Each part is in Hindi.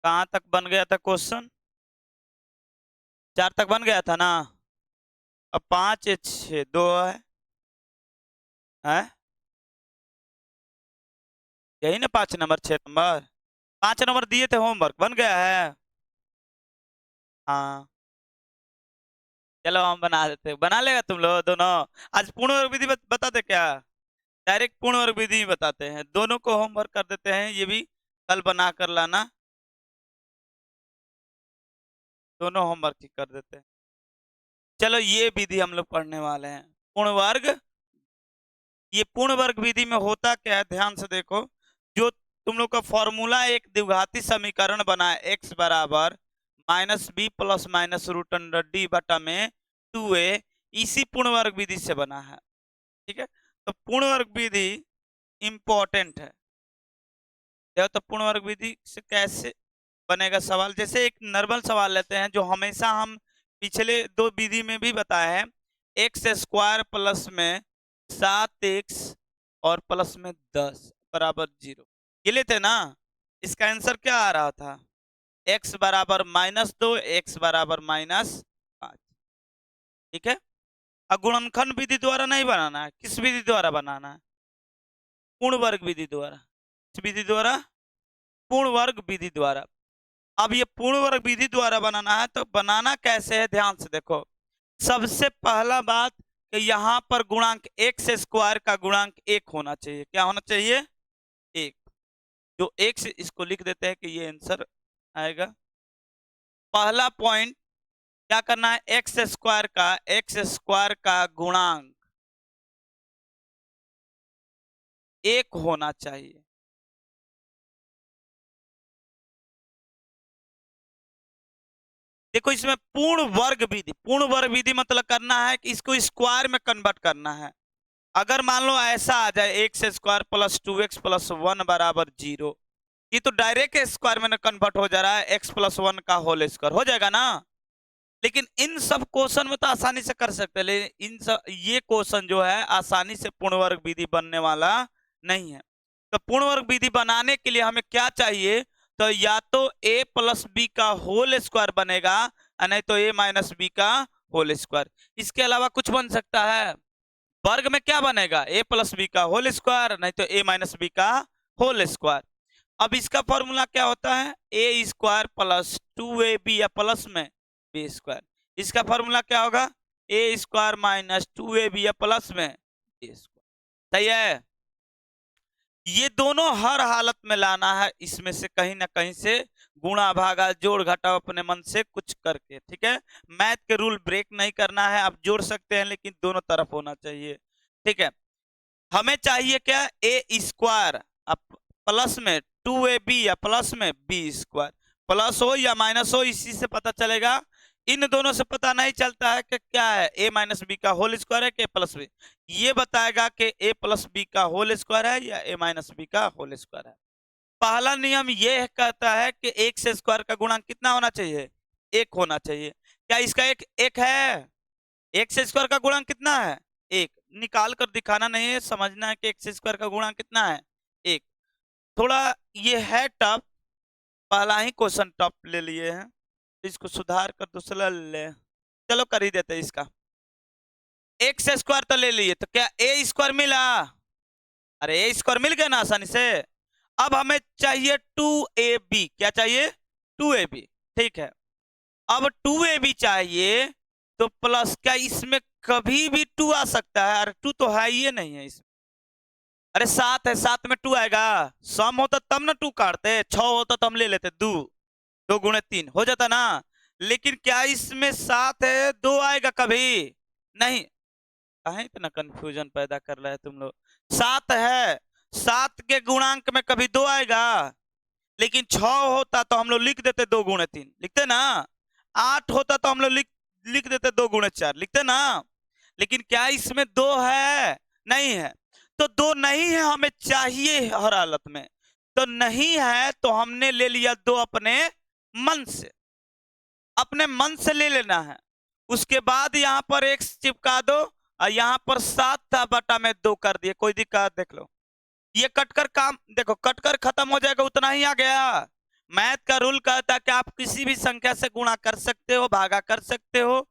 कहाँ तक बन गया था क्वेश्चन? 4 तक बन गया था ना। अब 5 या 6 2 है यही ना 5 नंबर 6 नंबर। 5 नंबर दिए थे, होमवर्क बन गया है। हाँ चलो हम बना देते हैं। बना लेगा तुम लोग दोनों? आज पूर्ण वर्ग विधि बताते क्या? डायरेक्ट पूर्ण वर्ग विधि ही बताते हैं, दोनों को होमवर्क कर देते हैं, ये भी कल बना कर लाना। दोनों होमवर्क ही कर देते हैं। चलो ये विधि हम लोग पढ़ने वाले हैं, पूर्ण वर्ग। ये पूर्ण वर्ग विधि में होता क्या है, ध्यान से देखो। जो तुम लोग का फॉर्मूला एक द्विघाती समीकरण बना है, एक्स बराबर minus b plus minus root under D बटा में 2a, इसी पूर्ण वर्ग विधि से बना है। ठीक है, तो पूर्ण वर्ग विधि इंपॉर्टेंट है। देखो तो पूर्ण वर्ग विधि से कैसे बनेगा सवाल। जैसे एक नॉर्मल सवाल लेते हैं जो हमेशा हम पिछले दो विधि में भी बताए हैं, एक्स स्क्वायर प्लस में 7x और प्लस में 10 बराबर 0, ये लेते ना। इसका आंसर क्या आ रहा था? x बराबर -2, x बराबर -5। ठीक है, अब गुणनखंड विधि द्वारा नहीं बनाना है, किस विधि द्वारा बनाना है? पूर्ण वर्ग विधि द्वारा। किस विधि द्वारा? पूर्ण वर्ग विधि द्वारा। अब ये पूर्ण वर्ग विधि द्वारा बनाना है, तो बनाना कैसे है ध्यान से देखो। सबसे पहला बात कि यहाँ पर गुणांक एक्स स्क्वायर का गुणांक 1 होना चाहिए। क्या होना चाहिए? 1। जो एक्स, इसको लिख देते हैं कि ये आंसर आएगा। पहला पॉइंट क्या करना है, एक्स स्क्वायर का गुणांक 1 होना चाहिए। देखो इसमें पूर्ण वर्ग विधि मतलब करना है कि इसको स्क्वायर में कन्वर्ट करना है। अगर मान लो ऐसा आ जाए, x square plus 2x plus 1 बराबर 0, ये तो डायरेक्ट स्क्वायर में कन्वर्ट हो जा रहा है, x प्लस 1 का होल स्क्वायर हो जाएगा ना। लेकिन इन सब क्वेश्चन में तो आसानी से कर सकते हैं, लेकिन इन सब ये क्वेश्चन जो है आसानी से पूर्ण वर्ग विधि बनने वाला नहीं है। तो पूर्ण वर्ग विधि बनाने के लिए हमें क्या चाहिए? तो या तो a प्लस बी का होल स्क्वायर बनेगा, और नहीं तो a माइनस बी का होल स्क्वायर। इसके अलावा कुछ बन सकता है? वर्ग में क्या बनेगा? a प्लस बी का होल स्क्वायर, नहीं तो a माइनस बी का होल स्क्वायर। अब इसका फॉर्मूला क्या होता है? a स्क्वायर प्लस 2ab या प्लस में b स्क्वायर। इसका फॉर्मूला क्या होगा? a स्क्वायर माइनस 2ab या प्लस में b स्क्वायर। सही है, ये दोनों हर हालत में लाना है, इसमें से कहीं ना कहीं से गुणा भागा जोड़ घटाव अपने मन से कुछ करके। ठीक है, मैथ के रूल ब्रेक नहीं करना है, आप जोड़ सकते हैं लेकिन दोनों तरफ होना चाहिए। ठीक है, हमें चाहिए क्या? ए स्क्वायर प्लस में 2ab या प्लस में बी स्क्वायर। प्लस हो या माइनस हो, इसी से पता चलेगा। इन दोनों से पता नहीं चलता है कि क्या है, a माइनस बी का होल स्क्वायर है कि प्लस बी। ये बताएगा कि a प्लस बी का होल स्क्वायर है या a माइनस बी का होल स्क्वायर है। पहला नियम ये कहता है कि एक्स स्क्वायर का गुणांक कितना होना चाहिए? 1 होना चाहिए। क्या इसका एक है? एक्स स्क्वायर का गुणांक कितना है? 1। निकाल कर दिखाना नहीं है, समझना है कि एक्स स्क्वायर का गुणांक कितना है? 1। थोड़ा ये है टफ, पहला ही क्वेश्चन टफ ले लिए हैं, इसको सुधार कर दूसरा ले। चलो कर ही देते इसका। एक्स स्क्वायर तो ले लिए, तो क्या ए स्क्वायर मिला? अरे ए स्क्वायर मिल गया ना आसानी से। अब हमें चाहिए 2ab। क्या चाहिए? 2ab। ठीक है, अब 2ab चाहिए, तो प्लस क्या इसमें कभी भी 2 आ सकता है? अरे 2 तो है ही नहीं है इसमें। अरे 7 है, 7 में 2 आएगा? सम होता तब ना 2 काटते, 6 होता तो हम ले लेते 2, 2 गुणे 3 हो जाता ना। लेकिन क्या इसमें 7 है, 2 आएगा कभी? नहीं। कहीं इतना कंफ्यूजन पैदा कर रहा है तुम लोग। 7 है, 7 के गुणांक में कभी 2 आएगा? लेकिन 6 होता तो हम लोग लिख देते 2 गुणे 3, लिखते ना। 8 होता तो हम लोग लिख देते 2 गुणे 4, लिखते ना। लेकिन क्या इसमें 2 है? नहीं है। तो 2 नहीं है, हमें चाहिए हर हालत में। तो नहीं है तो हमने ले लिया 2 अपने मन से, अपने मन से ले लेना है। उसके बाद यहाँ पर एक चिपका दो, और यहाँ पर 7 था बटा में 2 कर दिए, कोई दिक्कत? देख लो ये कटकर काम, देखो कटकर खत्म हो जाएगा, उतना ही आ गया। मैथ का रूल कहता है कि आप किसी भी संख्या से गुणा कर सकते हो, भागा कर सकते हो,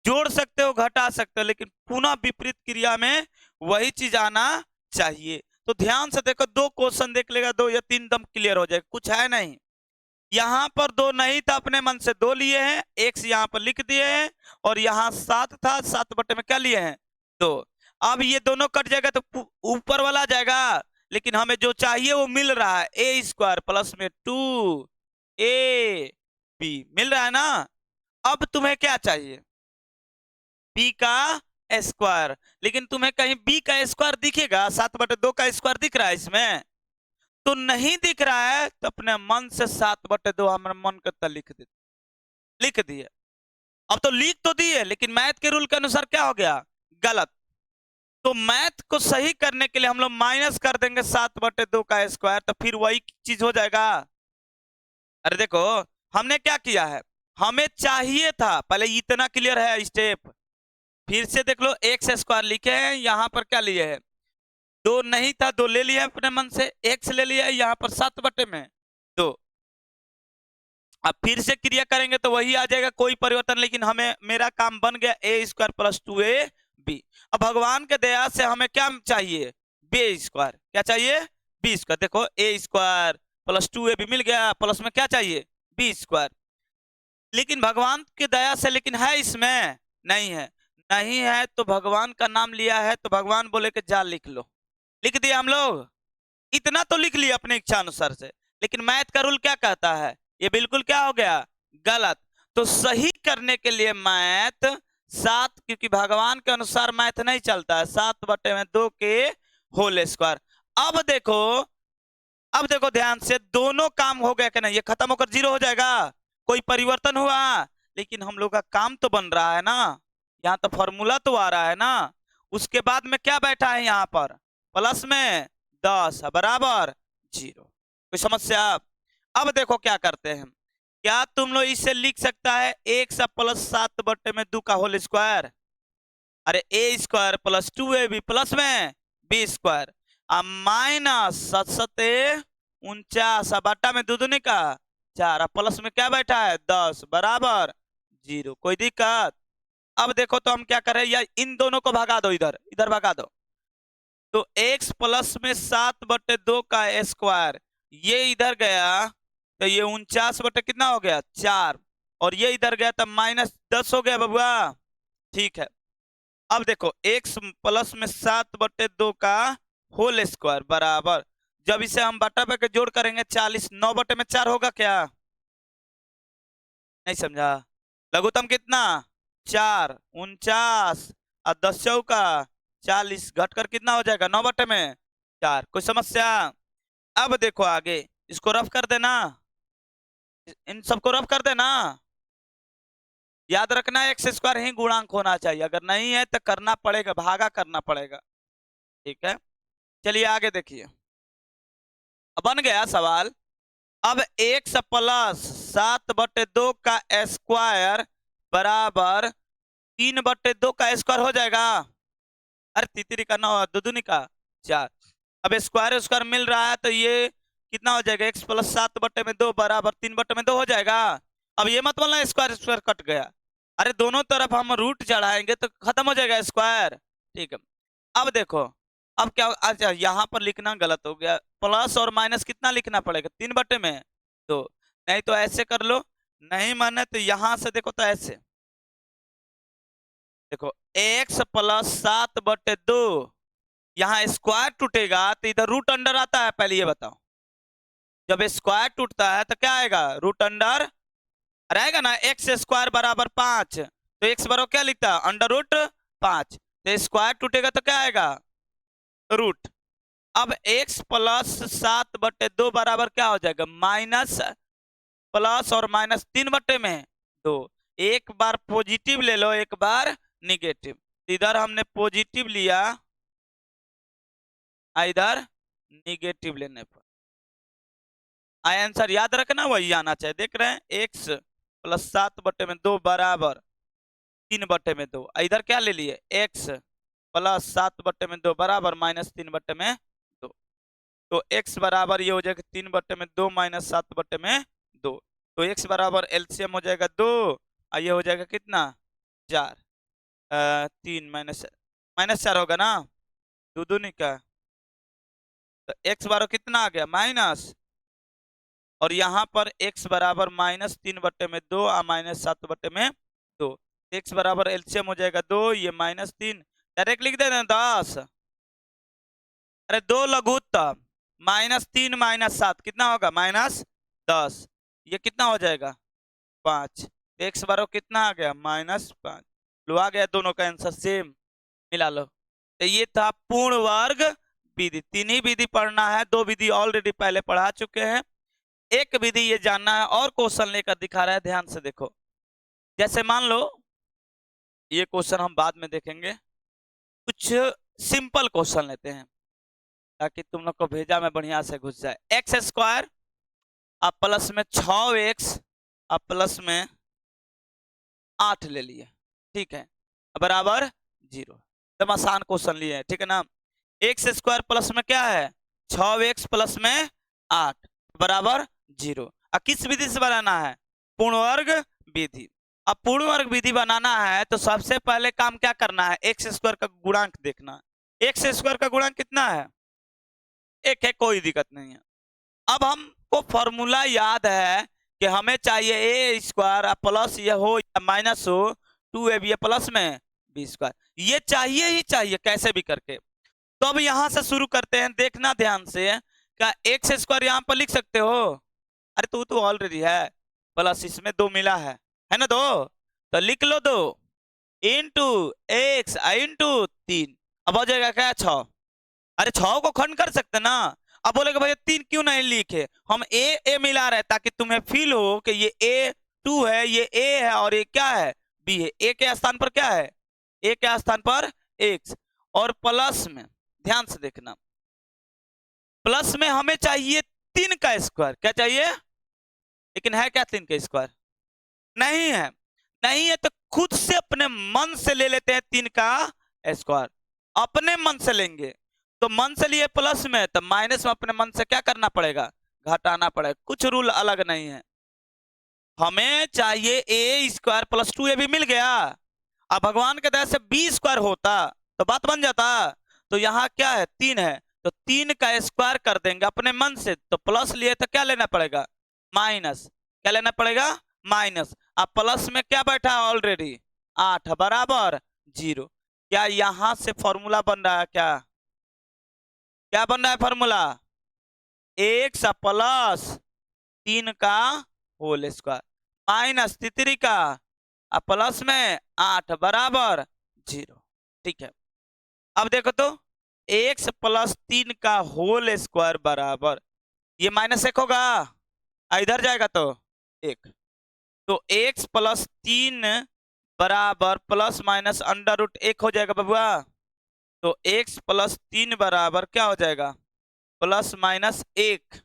जोड़ सकते हो, घटा सकते हो, लेकिन पुनः विपरीत क्रिया में वही चीज आना चाहिए। तो ध्यान से देखो, दो क्वेश्चन देख लेगा, दो या तीन दम क्लियर हो जाएगा, कुछ है नहीं। यहाँ पर दो नहीं था, अपने मन से दो लिए हैं, एक्स यहाँ पर लिख दिए हैं, और यहाँ 7 था, 7 बटे में क्या लिए हैं, 2। अब ये दोनों कट जाएगा तो ऊपर वाला आ जाएगा, लेकिन हमें जो चाहिए वो मिल रहा है, ए स्क्वायर प्लस में 2 बी मिल रहा है ना। अब तुम्हें क्या चाहिए, बी का स्क्वायर, लेकिन तुम्हें कहीं बी का स्क्वायर दिखेगा, 7/2 का स्क्वायर दिख रहा है इसमें, तो नहीं दिख रहा है, तो अपने मन से 7/2 हमारे मन करता लिख दिए। अब तो लिख तो दिए, लेकिन मैथ के रूल के अनुसार क्या हो गया, गलत। तो मैथ को सही करने के लिए हम लोग माइनस कर देंगे 7/2 का स्क्वायर, तो फिर वही चीज हो जाएगा। अरे देखो, हमने क्या किया है, हमें चाहिए था, पहले इतना क्लियर है स्टेप, फिर से देख लो, एक्स स्क्वायर लिखे हैं, यहाँ पर क्या लिए है, 2 नहीं था, 2 ले लिया अपने मन से, एक्स ले लिया यहाँ पर 7/2। अब फिर से क्रिया करेंगे तो वही आ जाएगा, कोई परिवर्तन, लेकिन हमें, मेरा काम बन गया ए स्क्वायर प्लस 2ab। अब भगवान के दया से हमें क्या चाहिए, बी स्क्वायर, क्या चाहिए, बी स्क्वायर। देखो, ए स्क्वायर प्लस 2ab मिल गया, प्लस में क्या चाहिए, बी स्क्वायर। लेकिन भगवान की दया से, लेकिन है इसमें, नहीं है, नहीं है तो भगवान का नाम लिया है, तो भगवान बोले कि जा लिख लो, लिख दिया हम लोग, इतना तो लिख लिया अपने इच्छा अनुसार से। लेकिन मैथ का रूल क्या कहता है, ये बिल्कुल क्या हो गया, गलत। तो सही करने के लिए मैथ 7, क्योंकि भगवान के अनुसार मैथ नहीं चलता है, 7/2 के होल स्क्वायर। अब देखो, अब देखो ध्यान से, दोनों काम हो गया कि नहीं, ये खत्म होकर 0 हो जाएगा, कोई परिवर्तन हुआ, लेकिन हम लोग का काम तो बन रहा है ना, यहाँ तो फॉर्मूला तो आ रहा है ना। उसके बाद में क्या बैठा है यहाँ पर, प्लस में 10 बराबर 0, कोई समस्या। अब देखो क्या करते हैं, क्या तुम लोग इसे लिख सकता है, 1 प्लस 7/2 का होल स्क्वायर, अरे ए स्क्वायर प्लस 2ab प्लस में बी स्क्वायर, माइनस 7 बटा में दूनी का 4, प्लस में क्या बैठा है 10 बराबर 0, कोई दिक्कत। अब देखो तो हम क्या करें, या इन दोनों को भगा दो, इधर इधर भगा दो, तो x प्लस में 7/2 का स्क्वायर, ये इधर गया तो ये 49 बटे कितना हो गया 4, और ये इधर गया तो -10 हो गया बबुआ, ठीक है। अब देखो, x प्लस में 7/2 का होल स्क्वायर बराबर, जब इसे हम बटा पे के जोड़ करेंगे 40, 9/4 होगा क्या, नहीं समझा, लघुत्तम कितना 4, 49 और 10 चौका 40, घटकर कितना हो जाएगा 9/4, कोई समस्या। अब देखो आगे, इसको रफ कर देना, इन सबको रफ कर देना, याद रखना एक्स स्क्वायर ही गुणांक होना चाहिए, अगर नहीं है तो करना पड़ेगा, भागा करना पड़ेगा, ठीक है। चलिए आगे देखिए, अब बन गया सवाल, अब x प्लस 7/2 का स्क्वायर बराबर 3/2 का स्क्वायर हो जाएगा, अरे तितरी का 9 दुदुनी का 4, अब स्क्वायर स्क्वायर मिल रहा है, तो ये कितना हो जाएगा, x प्लस 7/2 बराबर 3/2 हो जाएगा। अब ये मत बोलना स्क्वायर स्क्वायर कट गया, अरे दोनों तरफ हम रूट चढ़ाएंगे तो खत्म हो जाएगा स्क्वायर, ठीक है। अब देखो, अब क्या, अच्छा यहाँ पर लिखना गलत हो गया, प्लस और माइनस कितना लिखना पड़ेगा 3/2, नहीं तो ऐसे कर लो, नहीं माने तो यहां से देखो, तो ऐसे देखो, x प्लस 7/2, यहाँ स्क्वायर टूटेगा तो इधर रूट अंडर आता है, पहले ये बताओ, जब स्क्वायर टूटता है तो क्या आएगा, रूट अंडर रहेगा ना, एक्स स्क्वायर बराबर 5, तो एक्स बराबर क्या लिखता है, √5, तो स्क्वायर टूटेगा तो क्या आएगा, रूट। अब x प्लस 7/2 बराबर क्या हो जाएगा, माइनस प्लस और माइनस 3/2, एक बार पॉजिटिव ले लो, एक बार निगेटिव, इधर हमने पॉजिटिव लिया, इधर निगेटिव लेने पर आंसर याद रखना वही आना चाहिए, देख रहे हैं, x प्लस 7/2 बराबर 3/2, इधर क्या ले लिए, x प्लस 7/2 बराबर -3/2, तो x बराबर ये हो जाएगा 3/2 -7/2, 2। तो x बराबर एलसीएम हो जाएगा 2 और ये हो जाएगा कितना 4, 3 -4 होगा ना, 2 दूनी का, तो x बराबर कितना आ गया माइनस, और यहाँ पर x बराबर -3/2 और -7/2। x बराबर एलसीएम हो जाएगा 2, ये -3, डायरेक्ट लिख देना 10, अरे 2 लघुत्तम -3 -7 कितना होगा -10, ये कितना हो जाएगा 5। x बराबर कितना आ गया -5। लो आ गया, दोनों का आंसर सेम, मिला लो। तो ये था पूर्ण वर्ग विधि। 3 ही विधि पढ़ना है, 2 विधि ऑलरेडी पहले पढ़ा चुके हैं, एक विधि ये जानना है और क्वेश्चन लेकर दिखा रहा है, ध्यान से देखो। जैसे मान लो ये क्वेश्चन हम बाद में देखेंगे, कुछ सिंपल क्वेश्चन लेते हैं ताकि तुम लोग को भेजा में बढ़िया से घुस जाए। x² अब प्लस में 6x अब प्लस में 8 ले लिए, ठीक है, बराबर 0। एकदम आसान क्वेश्चन लिए है, ठीक है ना। x² प्लस में क्या है 6x प्लस में 8 बराबर 0। अब किस विधि से बनाना है, पूर्ण वर्ग विधि। अब पूर्ण वर्ग विधि बनाना है तो सबसे पहले काम क्या करना है, x² का गुणांक देखना है। x² का गुणांक कितना है 1 है, कोई दिक्कत नहीं है। अब हमको फॉर्मूला याद है कि हमें चाहिए a² प्लस ये हो या माइनस हो, 2ab प्लस में b², ये चाहिए ही चाहिए कैसे भी करके। तो अब यहां से शुरू करते हैं, देखना ध्यान से, क्या x² यहां पर लिख सकते हो, अरे तो ऑलरेडी है, प्लस इसमें 2 मिला है ना 2, तो लिख लो 2 इंटू x इंटू 3, अब हो जाएगा क्या 6। अरे 6 को खंड कर सकते ना। अब बोलेगा भैया 3 क्यों नहीं लिखे, हम ए मिला रहे ताकि तुम्हें फील हो कि ये a2 है, ये a है और ये क्या है b है। a के स्थान पर क्या है, a के स्थान पर x, और प्लस में ध्यान से देखना, प्लस में हमें चाहिए 3 का स्क्वायर, क्या चाहिए, लेकिन है क्या 3 का स्क्वायर, नहीं है। नहीं है तो खुद से अपने मन से ले लेते हैं 3 का स्क्वायर, अपने मन से लेंगे। तो मन से लिए प्लस में, तो माइनस में अपने मन से क्या करना पड़ेगा, घटाना पड़ेगा, कुछ रूल अलग नहीं है। हमें चाहिए a² प्लस 2ab मिल गया। अब भगवान के दया से b² होता तो बात बन जाता। तो यहाँ क्या है 3 है, तो 3 का स्क्वायर कर देंगे अपने मन से, तो प्लस लिए तो क्या लेना पड़ेगा माइनस, क्या लेना पड़ेगा माइनस। अब प्लस में क्या बैठा है ऑलरेडी 8 बराबर 0। क्या यहां से फॉर्मूला बन रहा है, क्या बन रहा है फॉर्मूला, x प्लस 3 का होल स्क्वायर माइनस 3 का प्लस में 8 बराबर 0, ठीक है। अब देखो तो x प्लस 3 का होल स्क्वायर बराबर, ये -1 होगा, इधर जाएगा तो 1, तो x प्लस 3 बराबर प्लस माइनस √1 हो जाएगा बबुआ। तो x प्लस 3 बराबर क्या हो जाएगा +-1।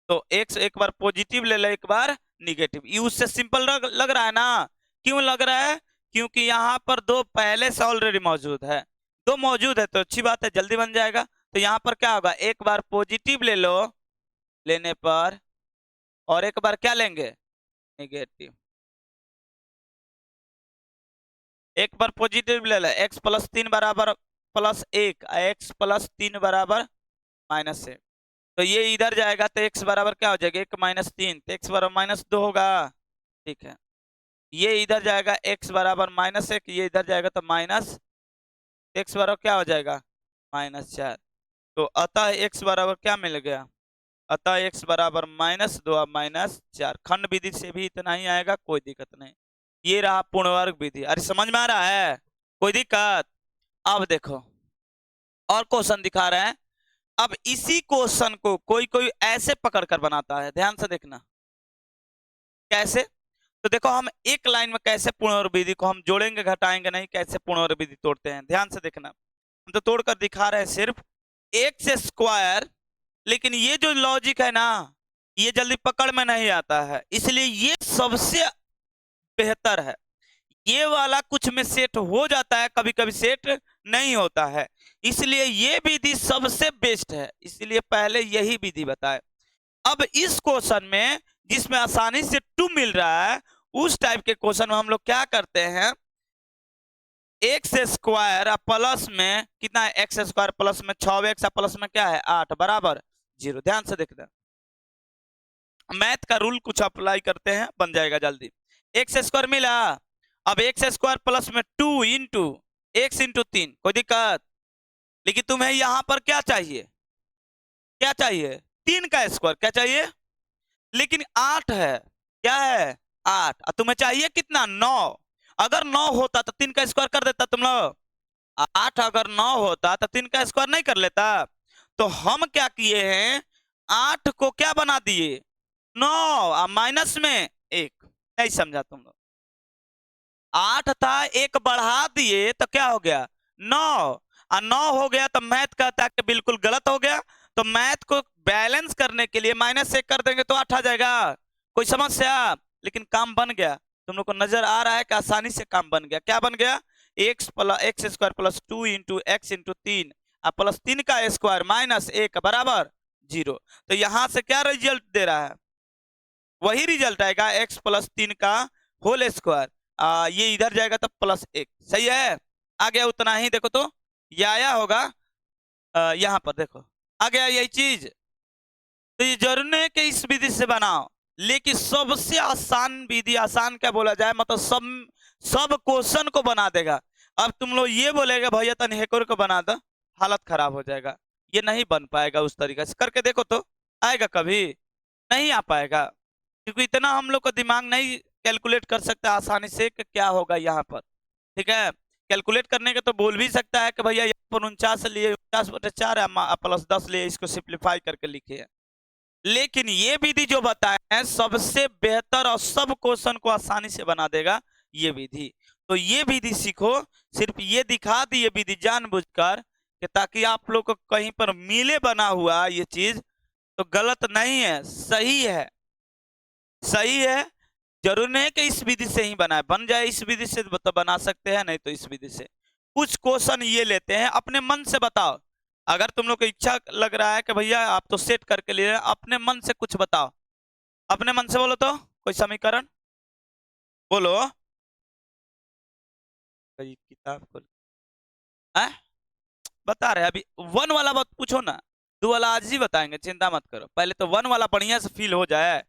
तो x एक बार पॉजिटिव ले लो, एक बार निगेटिव, ये उससे सिंपल लग रहा है ना। क्यों लग रहा है, क्योंकि यहाँ पर 2 पहले से ऑलरेडी मौजूद है, 2 मौजूद है तो अच्छी बात है, जल्दी बन जाएगा। तो यहाँ पर क्या होगा, एक बार पॉजिटिव ले लो, लेने पर, और एक बार क्या लेंगे नेगेटिव, एक बार पॉजिटिव ले लो, x प्लस 3 बराबर +1, x प्लस 3 बराबर -1, तो ये इधर जाएगा तो x बराबर क्या हो जाएगा 1 - 3, तो x बराबर -2 होगा, ठीक है। ये इधर जाएगा x बराबर -1, ये इधर जाएगा तो माइनस, x बराबर क्या हो जाएगा -4। तो अतः x बराबर क्या मिल गया, अतः x बराबर -2 और -4। खंड विधि से भी इतना ही आएगा, कोई दिक्कत नहीं। ये रहा पूर्ण वर्ग विधि, अरे समझ में आ रहा है, कोई दिक्कत। अब देखो और क्वेश्चन दिखा रहे हैं। अब इसी क्वेश्चन को कोई ऐसे पकड़कर बनाता है, ध्यान से देखना कैसे। तो देखो हम एक लाइन में कैसे पूर्ण वर्ग विधि को हम जोड़ेंगे घटाएंगे नहीं, कैसे पूर्ण वर्ग विधि तोड़ते हैं, ध्यान से देखना। हम तो तोड़कर दिखा रहे हैं सिर्फ x², लेकिन ये जो लॉजिक है ना, ये जल्दी पकड़ में नहीं आता है, इसलिए ये सबसे बेहतर है। ये वाला कुछ में सेट हो जाता है, कभी कभी सेट नहीं होता है, इसलिए ये विधि सबसे बेस्ट है, इसलिए पहले यही विधि बताए। अब इस क्वेश्चन में जिसमें आसानी से 2 मिल रहा है, उस टाइप के क्वेश्चन में हम लोग क्या करते हैं, एक्स स्क्वायर प्लस में कितना है, एक्स स्क्वायर प्लस में 6x प्लस में क्या है 8 बराबर 0। ध्यान से देखना, मैथ का रूल कुछ अप्लाई करते हैं, बन जाएगा जल्दी। एक्स स्क्वायर मिला, अब एक्स स्क्वायर प्लस में 2 इंटू एक्स इंटू 3, कोई दिक्कत? लेकिन तुम्हें यहां पर क्या चाहिए, क्या चाहिए 3 का स्क्वायर, क्या चाहिए, लेकिन 8 है, क्या है 8, तुम्हें चाहिए कितना 9। अगर 9 होता तो 3 का स्क्वायर कर देता तुम लोग, 8 अगर 9 होता तो 3 का स्क्वायर नहीं कर लेता। तो हम क्या किए हैं, 8 को क्या बना दिए 9 माइनस में 1, नहीं समझा तुम लोग, 8 था 1 बढ़ा दिए तो क्या हो गया 9, और 9 हो गया तो मैथ कहता है कि बिल्कुल गलत हो गया। तो मैथ को बैलेंस करने के लिए -1 कर देंगे तो 8 आ जाएगा, कोई समस्या? लेकिन काम बन गया, तुम लोग को नजर आ रहा है कि आसानी से काम बन गया। क्या बन गया, x square plus 2 into x into 3 plus 3 का स्क्वायर माइनस 1 बराबर 0। तो यहां से क्या रिजल्ट दे रहा है, वही रिजल्ट आएगा, x प्लस 3 का होल स्क्वायर, ये इधर जाएगा तब प्लस 1, सही है। आ गया उतना ही, देखो तो ये आया होगा, यहाँ पर देखो आ गया यही चीज। तो ये जरूरी नहीं कि इस विधि से बनाओ, लेकिन सबसे आसान विधि, आसान क्या बोला जाए, मतलब सब क्वेश्चन को बना देगा। अब तुम लोग ये बोलेगा भैया तन हेकर को बना दो, हालत खराब हो जाएगा, ये नहीं बन पाएगा। उस तरीके से करके देखो तो आएगा, कभी नहीं आ पाएगा, क्योंकि इतना हम लोग का दिमाग नहीं कैलकुलेट कर सकता आसानी से कि क्या होगा यहाँ पर, ठीक है। कैलकुलेट करने के तो बोल भी सकता है कि भैया यहाँ पर 49 लिए 49/4 है प्लस 10 लिए, इसको सिंप्लीफाई करके लिखिए। लेकिन ये विधि जो बताए हैं सबसे बेहतर और सब क्वेश्चन को आसानी से बना देगा ये विधि। तो ये विधि सीखो, सिर्फ ये दिखा दी ये विधि जानबूझकर कि ताकि आप लोग को कहीं पर मिले बना हुआ ये चीज, तो गलत नहीं है, सही है, सही है। जरूरी नहीं है कि इस विधि से ही बनाए, बन जाए इस विधि से तो बना सकते हैं, नहीं तो इस विधि से। कुछ क्वेश्चन ये लेते हैं, अपने मन से बताओ। अगर तुम लोग को इच्छा लग रहा है कि भैया आप तो सेट करके लिए, अपने मन से कुछ बताओ, अपने मन से बोलो तो कोई समीकरण बोलो, कोई किताब खोल बता रहे अभी 1 वाला बात पूछो ना, 2 वाला आज ही बताएंगे, चिंता मत करो, पहले तो 1 वाला बढ़िया से फील हो जाए,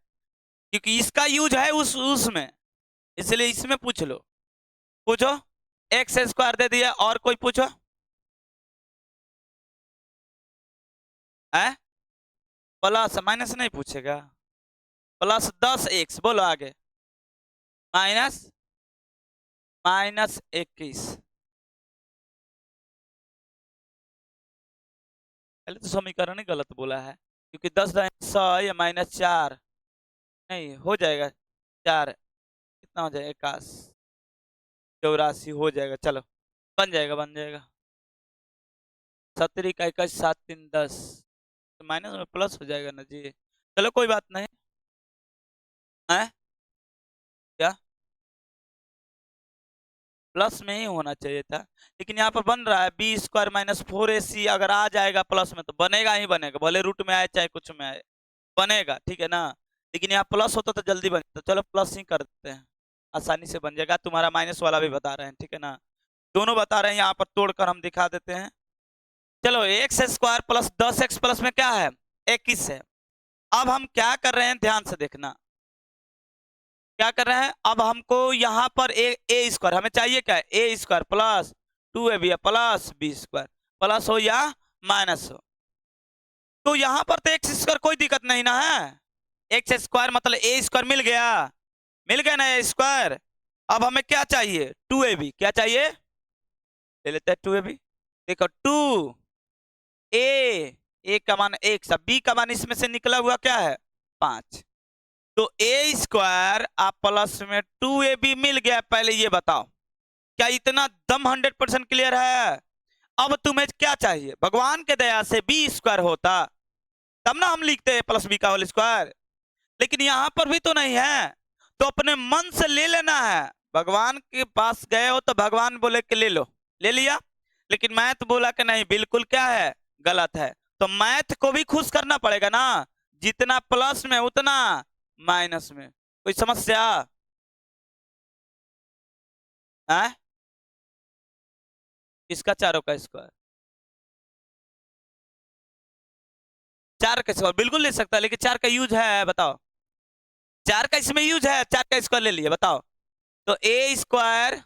क्योंकि इसका यूज है उसमें, इसलिए इसमें पूछ लो। पूछो, एक्स स्क्वायर दे दिया, और कोई पूछो है, प्लस माइनस नहीं पूछेगा, प्लस 10x, बोलो आगे, माइनस -21, पहले तो समीकरण ही गलत बोला है, क्योंकि 10 100 या -4 नहीं हो जाएगा, 4 कितना हो जाएगा 81 84 हो जाएगा, चलो बन जाएगा, बन जाएगा। 70 का 21 7 3 10, तो माइनस में प्लस हो जाएगा ना जी, चलो कोई बात नहीं है, क्या प्लस में ही होना चाहिए था, लेकिन यहाँ पर बन रहा है बी स्क्वायर माइनस 4ac, अगर आ जाएगा प्लस में तो बनेगा ही बनेगा, भले रूट में आए चाहे कुछ में आए बनेगा, ठीक है ना। लेकिन यहाँ प्लस होता तो जल्दी बन जाता, चलो प्लस ही कर देते हैं, आसानी से बन जाएगा। तुम्हारा माइनस वाला भी बता रहे हैं, ठीक है ना, दोनों बता रहे हैं, यहाँ पर तोड़कर हम दिखा देते हैं। चलो x square plus 10x plus में क्या है 21 है। अब हम क्या कर रहे हैं, ध्यान से देखना, क्या कर रहे हैं, अब हमको यहाँ पर ए स्क्वायर हमें चाहिए, क्या है A square plus 2ab plus B square, plus हो या माइनस हो। तो यहाँ पर तो एक्स स्क्वायर कोई दिक्कत नहीं ना है, एक्स स्क्वायर मतलब ए स्क्वायर मिल गया, मिल गया ना ए स्क्वायर। अब हमें क्या चाहिए 2ab, क्या चाहिए ले लेते हैं 2ab, देखो 2 ए का मान 1 सा, बी का मान इसमें से निकला हुआ क्या है 5, तो ए स्क्वायर आप प्लस में 2ab मिल गया। पहले ये बताओ क्या इतना दम 100% क्लियर है। अब तुम्हें क्या चाहिए, भगवान के दया से बी स्क्वायर होता तब ना हम लिखते हैं प्लस बी का होल स्क्वायर, लेकिन यहां पर भी तो नहीं है, तो अपने मन से ले लेना है। भगवान के पास गए हो तो भगवान बोले कि ले लो, ले लिया, लेकिन मैथ बोला कि नहीं बिल्कुल क्या है गलत है, तो मैथ को भी खुश करना पड़ेगा ना, जितना प्लस में उतना माइनस में। कोई समस्या है? इसका चारों का स्क्वायर, 4 का स्क्वायर बिल्कुल ले सकता है, लेकिन 4 का यूज है बताओ? 4 का इसमें यूज है, 4 का स्क्वायर ले लिए बताओ? तो ए स्क्वायर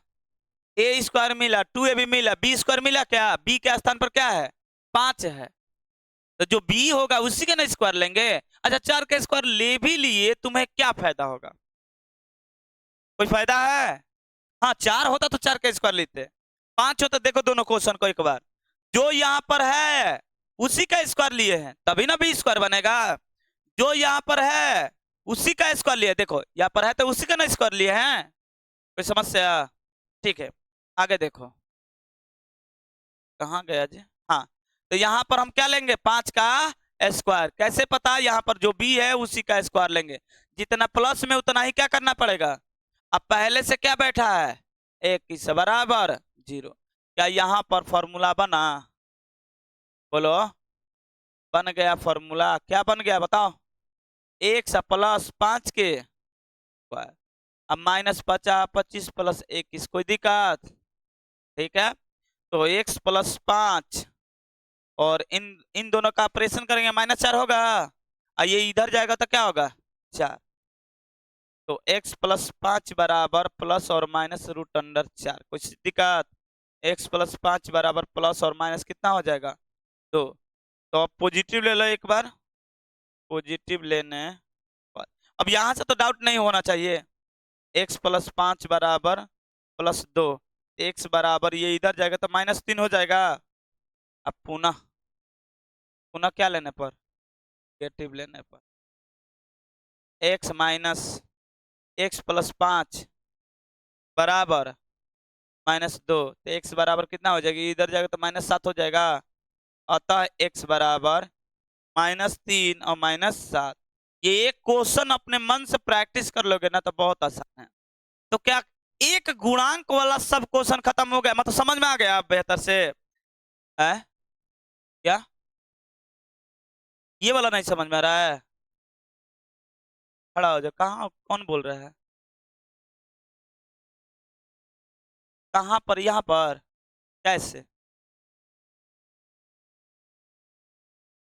मिला, 2ab मिला, बी स्क्वायर मिला, क्या बी के स्थान पर क्या है 5 है, तो जो बी होगा उसी का ना स्क्वायर लेंगे। अच्छा 4 का स्क्वायर ले भी लिए, तुम्हें क्या फायदा होगा? कोई फायदा है? हाँ 4 होता तो 4 का स्क्वायर लेते, 5 होता। देखो दोनों क्वेश्चन को एक बार, जो यहाँ पर है उसी का स्क्वायर लिए हैं तभी ना बी स्क्वायर बनेगा। जो यहाँ पर है उसी का स्क्वायर लिए, देखो यहाँ पर है तो उसी का ना स्क्वायर लिए हैं। कोई समस्या? ठीक है आगे देखो, कहाँ गया जी? हाँ तो यहाँ पर हम क्या लेंगे 5 का स्क्वायर। कैसे पता? यहाँ पर जो बी है उसी का स्क्वायर लेंगे, जितना प्लस में उतना ही क्या करना पड़ेगा। अब पहले से क्या बैठा है 1 बराबर 0। क्या यहाँ पर फॉर्मूला बना? बोलो बन गया फॉर्मूला? क्या बन गया बताओ? 1 प्लस 5 के स्क्वायर, अब माइनस 25 प्लस 21, कोई दिक्कत? ठीक है तो x प्लस 5 और इन दोनों का ऑपरेशन करेंगे -4 होगा, और ये इधर जाएगा तो क्या होगा 4। तो x प्लस 5 बराबर प्लस और माइनस √4। कोई दिक्कत? x प्लस 5 बराबर प्लस और माइनस कितना हो जाएगा 2। तो अब पॉजिटिव ले लो एक बार, पॉजिटिव लेने पर अब यहां से तो डाउट नहीं होना चाहिए। x प्लस 5 बराबर प्लस 2, x बराबर ये इधर जाएगा तो -3 हो जाएगा। अब पुनः क्या लेने पर? नेगेटिव लेने पर x माइनस x प्लस 5 बराबर -2, तो x बराबर कितना हो जाएगा? इधर जाएगा तो -7 हो जाएगा। अतः x बराबर -3 और -7। ये एक क्वेश्चन अपने मन से प्रैक्टिस कर लोगे ना तो बहुत आसान है। तो क्या एक गुणांक वाला सब क्वेश्चन खत्म हो गया? मतलब समझ में आ गया आप बेहतर से है? क्या ये वाला नहीं समझ में आ रहा है? खड़ा हो जाओ। कहाँ कौन बोल रहा है? कहाँ पर? यहाँ पर कैसे?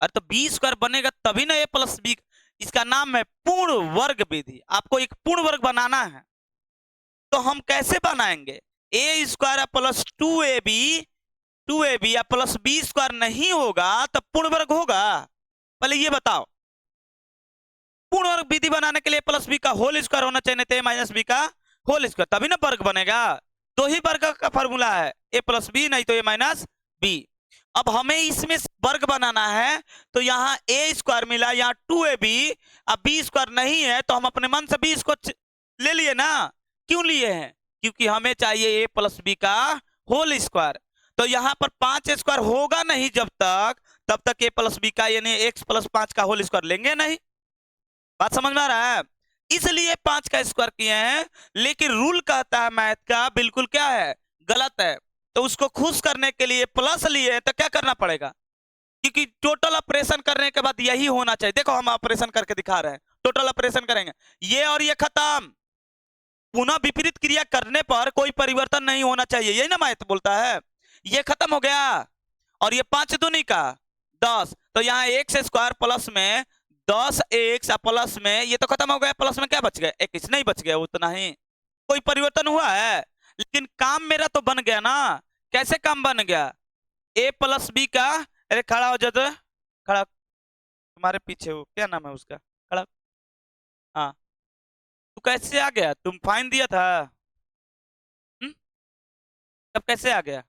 अरे तो बी स्क्वायर बनेगा तभी ना ए प्लस बी। इसका नाम है पूर्ण वर्ग विधि। आपको एक पूर्ण वर्ग बनाना है तो हम कैसे बनाएंगे? ए स्क्वायर प्लस 2ab या प्लस बी स्क्वायर नहीं होगा तब पूर्ण वर्ग होगा? पहले ये बताओ। पूर्ण वर्ग विधि बनाने के लिए प्लस बी का होल स्क्वायर होना चाहिए, नहीं माइनस बी का होल स्क्वायर, तभी ना वर्ग बनेगा। दो ही वर्ग का फॉर्मूला है, ए प्लस बी नहीं तो ए माइनस बी। अब हमें इसमें वर्ग बनाना है तो यहाँ ए स्क्वायर मिला, यहाँ 2ab, अब बी स्क्वायर नहीं है तो हम अपने मन से बी स्क्वायर ले लिए ना। क्यों लिए हैं? क्योंकि हमें चाहिए ए प्लस बी का होल स्क्वायर। तो यहाँ पर 5 स्क्वायर होगा नहीं जब तक, तब तक ए प्लस बी का यानी x प्लस 5 का होल स्क्वायर लेंगे नहीं। बात समझ में आ रहा है? इसलिए 5 का स्क्वायर किए हैं। लेकिन रूल कहता है मैथ का बिल्कुल क्या है, गलत है। तो उसको खुश करने के लिए प्लस लिए तो क्या करना पड़ेगा? क्योंकि टोटल ऑपरेशन करने के बाद यही होना चाहिए। देखो हम ऑपरेशन करके दिखा रहे हैं, टोटल ऑपरेशन करेंगे, ये और ये खत्म। पुनः विपरीत क्रिया करने पर कोई परिवर्तन नहीं होना चाहिए, यही ना मैथ बोलता है। ये खत्म हो गया और ये 5 दूनी का 10, तो यहाँ x स्क्वायर प्लस में 10x प्लस में ये तो खत्म हो गया, प्लस में क्या बच गया 21, नहीं बच गया उतना ही। कोई परिवर्तन हुआ है? लेकिन काम मेरा तो बन गया ना। कैसे काम बन गया? a प्लस बी का, अरे खड़ा हो जाओ, खड़ा, तुम्हारे पीछे हो, क्या नाम है उसका, खड़ा। हाँ तू कैसे आ गया? तुम फाइन दिया था? तब कैसे आ गया?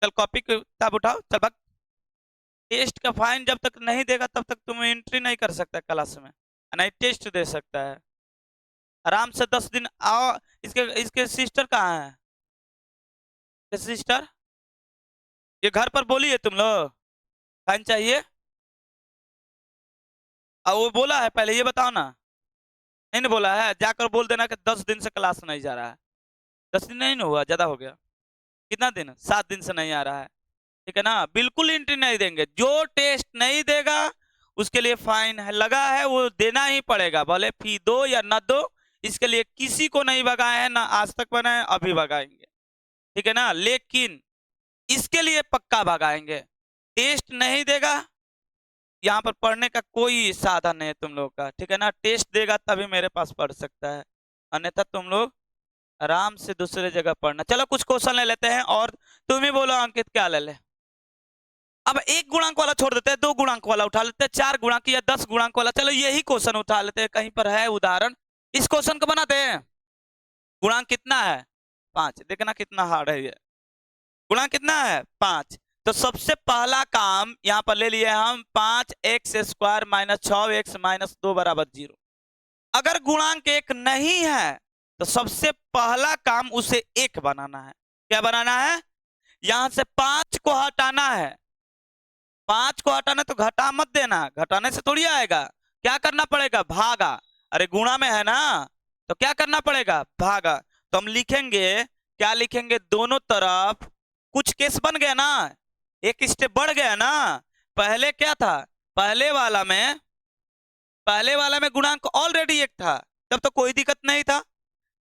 चल कॉपी किताब उठाओ, चल भाग। टेस्ट का फाइन जब तक नहीं देगा तब तक तुम एंट्री नहीं कर सकता क्लास में, नहीं टेस्ट दे सकता है। आराम से 10 दिन आओ। इसके इसके सिस्टर कहाँ है? सिस्टर ये घर पर बोली है तुम लोग फाइन चाहिए? और वो बोला है पहले, ये बताओ ना। नहीं ना बोला है? जाकर बोल देना कि 10 दिन से क्लास नहीं जा रहा है। 10 दिन नहीं ना हुआ, ज्यादा हो गया। कितना दिन? 7 दिन से नहीं आ रहा है। ठीक है ना? बिल्कुल एंट्री नहीं देंगे। जो टेस्ट नहीं देगा उसके लिए फाइन है लगा है, वो देना ही पड़ेगा, भले फी दो या न दो। इसके लिए किसी को नहीं भगाए हैं, ना आज तक बनाए, अभी भगाएंगे, ठीक है ना। लेकिन इसके लिए पक्का भगाएंगे, टेस्ट नहीं देगा, यहाँ पर पढ़ने का कोई साधन नहीं है तुम लोग का, ठीक है ना। टेस्ट देगा तभी मेरे पास पढ़ सकता है, अन्यथा तुम लोग आराम से दूसरे जगह पढ़ना। चलो कुछ क्वेश्चन ले लेते हैं, और तुम ही बोलो अंकित क्या ले ले। अब एक गुणांक वाला छोड़ देते हैं, दो गुणांक वाला उठा लेते हैं, 4 गुणांक या 10 गुणांक वाला, चलो यही क्वेश्चन उठा लेते हैं, कहीं पर है उदाहरण, इस क्वेश्चन को बनाते हैं। गुणांक कितना है 5, देखना कितना हार्ड है ये। गुणांक कितना है 5, तो सबसे पहला काम यहाँ पर ले लिए हम 5x² माइनस 6x माइनस 2 बराबर 0। अगर गुणांक 1 नहीं है तो सबसे पहला काम उसे 1 बनाना है। क्या बनाना है, यहां से 5 को हटाना है, 5 को हटाना तो घटा मत देना, घटाने से थोड़ी आएगा, क्या करना पड़ेगा, भागा। अरे गुणा में है ना, तो क्या करना पड़ेगा, भागा। तो हम लिखेंगे, क्या लिखेंगे, दोनों तरफ कुछ केस बन गया ना, एक स्टेप बढ़ गया ना। पहले क्या था, पहले वाला में गुणांक ऑलरेडी 1 था, तब तो कोई दिक्कत नहीं था।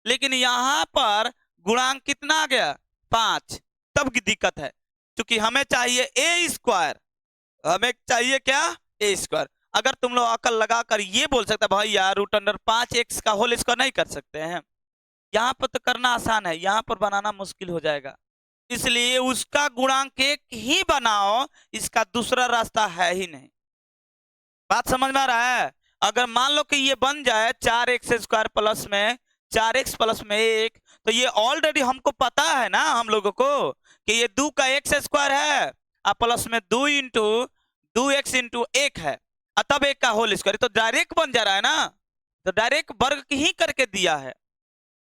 लेकिन यहां पर गुणांक कितना आ गया 5, तब की दिक्कत है, क्योंकि हमें चाहिए a², हमें चाहिए क्या, a²। अगर तुम लोग अकल लगाकर ये बोल सकते भाई यार √5x का होल स्क्वायर नहीं कर सकते हैं, यहाँ पर तो करना आसान है, यहाँ पर बनाना मुश्किल हो जाएगा, इसलिए उसका गुणांक 1 ही बनाओ, इसका दूसरा रास्ता है ही नहीं। बात समझ में आ रहा है। अगर मान लो कि ये बन जाए 4x² प्लस में 4x प्लस में 1, तो ये ऑलरेडी हमको पता है ना हम लोगों को कि ये 2 का x² है, और प्लस में 2x इंटू 1 है, और तब 1 का होल स्क्वायर, तो डायरेक्ट बन जा रहा है ना, तो डायरेक्ट वर्ग ही करके दिया है।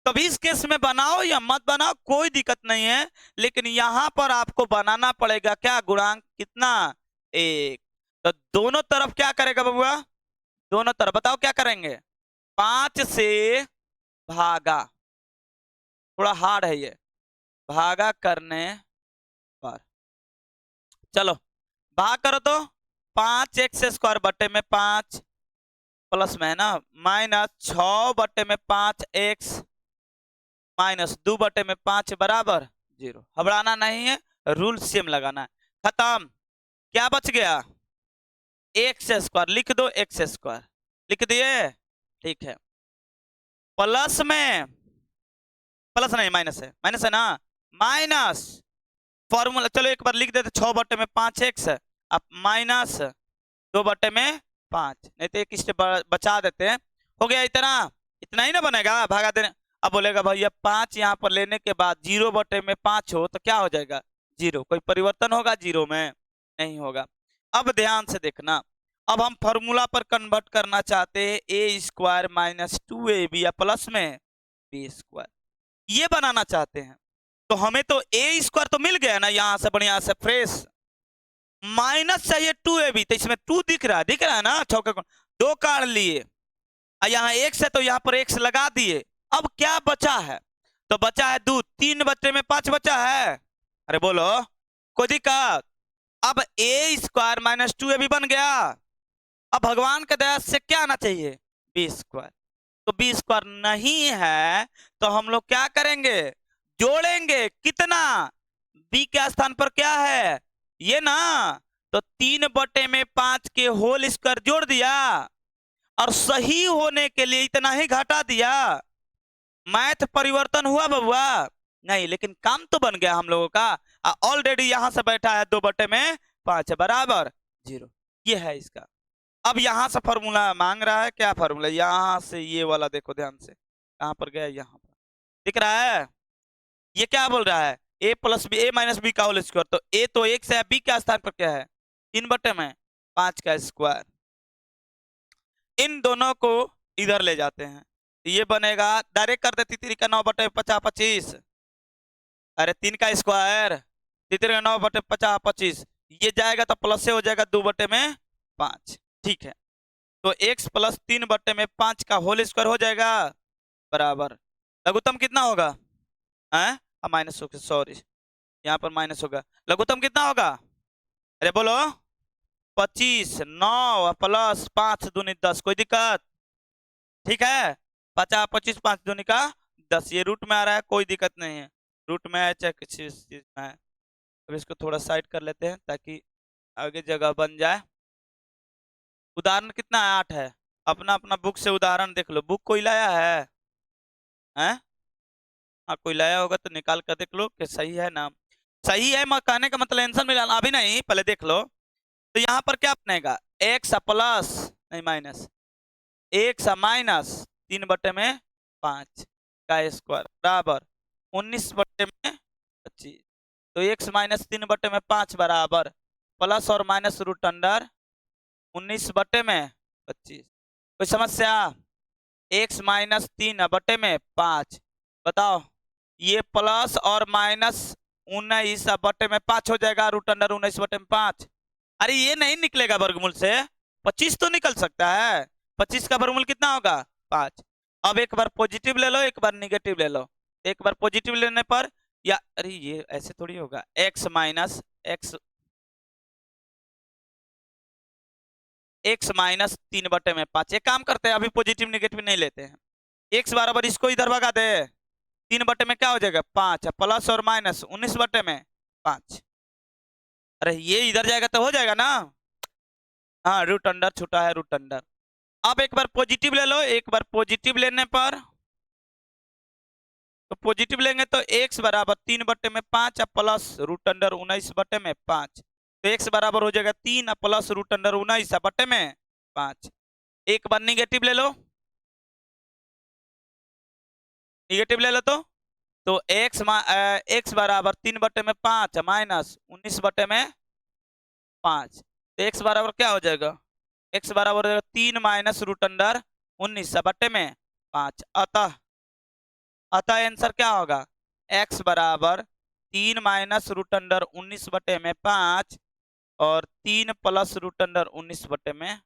तब इस केस में बनाओ या मत बनाओ कोई दिक्कत नहीं है, लेकिन यहां पर आपको बनाना पड़ेगा क्या, गुणांक कितना 1। तो दोनों तरफ क्या करेगा बबुआ, दोनों तरफ बताओ क्या करेंगे, 5 से भागा, थोड़ा हार्ड है ये, भागा करने पर, चलो भाग करो तो 5x² बटे में 5 प्लस में है ना, माइनस 6 बटे में 5x माइनस 2 बटे में 5 बराबर 0। घबराना नहीं है, रूल सेम लगाना है, खत्म। क्या बच गया, x² लिख दो, x² लिख दिए, ठीक है। प्लस में, प्लस नहीं माइनस है ना, माइनस फॉर्मूला, चलो एक बार लिख देते, 6 बटे में 5x, अब माइनस 2 बटे में 5, नहीं तो एक स्टेप बचा देते हैं, हो गया इतना, इतना ही ना बनेगा, भागा देने। अब बोलेगा भैया 5 यहाँ पर लेने के बाद 0 बटे में 5 हो तो क्या हो जाएगा 0, कोई परिवर्तन होगा 0 में, नहीं होगा। अब ध्यान से देखना, अब हम फॉर्मूला पर कन्वर्ट करना चाहते हैं, a² माइनस 2ab या प्लस में b², ये बनाना चाहते हैं। तो हमें तो a² तो मिल गया ना यहाँ से बढ़िया से फ्रेश, माइनस चाहिए 2ab, तो इसमें 2 दिख रहा है ना, चौके 2 काट लिए, यहाँ x है तो यहाँ पर x लगा दिए। अब क्या बचा है, तो बचा है 2, 3 बटे में 5 बचा है, अरे बोलो कोई दिक्कत। अब a² माइनस 2ab बन गया, अब भगवान के दया से क्या आना चाहिए b², तो b² नहीं है तो हम लोग क्या करेंगे, जोड़ेंगे, कितना, b के स्थान पर क्या है ये ना, तो 3 बटे में 5 के होल स्क्वायर जोड़ दिया, और सही होने के लिए इतना ही घटा दिया। मैथ परिवर्तन हुआ बबुआ नहीं, लेकिन काम तो बन गया हम लोगों का, ऑलरेडी यहां से बैठा है 2 बटे में 5 बराबर 0, ये है इसका। अब यहां से फॉर्मूला मांग रहा है, क्या फॉर्मूला, यहां से ये वाला देखो ध्यान से, कहां पर गया, यहाँ पर दिख रहा है, ये क्या बोल रहा है, a plus b, a minus b का होल स्क्वायर, तो a तो 1 से है, b के स्थान पर क्या है 3 बटे में 5 का स्क्वायर, इन दोनों को इधर ले जाते हैं, ये बनेगा, डायरेक्ट कर देती 3 का 9 बटे 50 25, अरे 3 का स्क्वायर 3 का 9 बटे 50 25, ये जाएगा तो प्लस से हो जाएगा 2 बटे में 5, ठीक है। तो x प्लस 3 बटे में 5 का होल स्क्वायर हो जाएगा बराबर, लघुत्तम कितना होगा, माइनस, सॉरी यहाँ पर माइनस होगा, लघुत्तम कितना होगा, अरे बोलो 25 9 प्लस 5 दूनी 10, कोई दिक्कत? ठीक है, 50 25 5 दूनी का 10, ये रूट में आ रहा है, कोई दिक्कत नहीं है, रूट में है चाहे किसी चीज में है। अब इसको थोड़ा साइड कर लेते हैं ताकि आगे जगह बन जाए। उदाहरण कितना है? 8 है। अपना अपना बुक से उदाहरण देख लो, बुक कोई लाया है? हैं? हाँ, कोई लाया होगा तो निकाल कर देख लो कि सही है ना। सही है, मैं कहने का मतलब आंसर मिला अभी नहीं, पहले देख लो। तो यहाँ पर क्या बनेगा? एक्स प्लस नहीं माइनस, एक्स माइनस 3/5 का स्क्वायर बराबर 19/25। तो एक्स माइनस 3/5 बराबर प्लस और माइनस रूट अंडर 19/25। कोई समस्या? एक्स माइनस 3/5, बताओ, ये प्लस और माइनस 19/5 हो जाएगा, रूट अंडर 19/5। अरे ये नहीं निकलेगा वर्गमूल से, 25 तो निकल सकता है। 25 का वर्गमूल कितना होगा? 5। अब एक बार पॉजिटिव ले लो, एक बार निगेटिव ले लो। एक बार पॉजिटिव लेने पर या अरे ये ऐसे थोड़ी होगा, एक्स माइनस एक्स माइनस 3/5। एक काम करते हैं, अभी पॉजिटिव निगेटिव नहीं लेते हैं। एक्स बराबर इसको इधर भगा दे, 3 क्या हो जाएगा? 5, प्लस और माइनस 19/5। अरे ये इधर जाएगा तो हो जाएगा ना? हाँ, रूट अंडर छूटा है, रूट अंडर। अब एक बार पॉजिटिव ले लो, एक बार पॉजिटिव लेने पर तो पॉजिटिव लेंगे तो x बराबर 3/5 प्लस रूट अंडर 19/5। तो x बराबर हो जाएगा 3 प्लस रूट अंडर 19/5। एक बार निगेटिव ले लो, निगेटिव ले लो तो x बराबर 3/5 माइनस 19/5। तो x बराबर क्या हो जाएगा? x बराबर हो जाएगा 3 माइनस रूट अंडर 19/5। अतः आंसर क्या होगा? x बराबर 3 माइनस रूट अंडर 19/5 और 3 प्लस रूट अंडर 19/।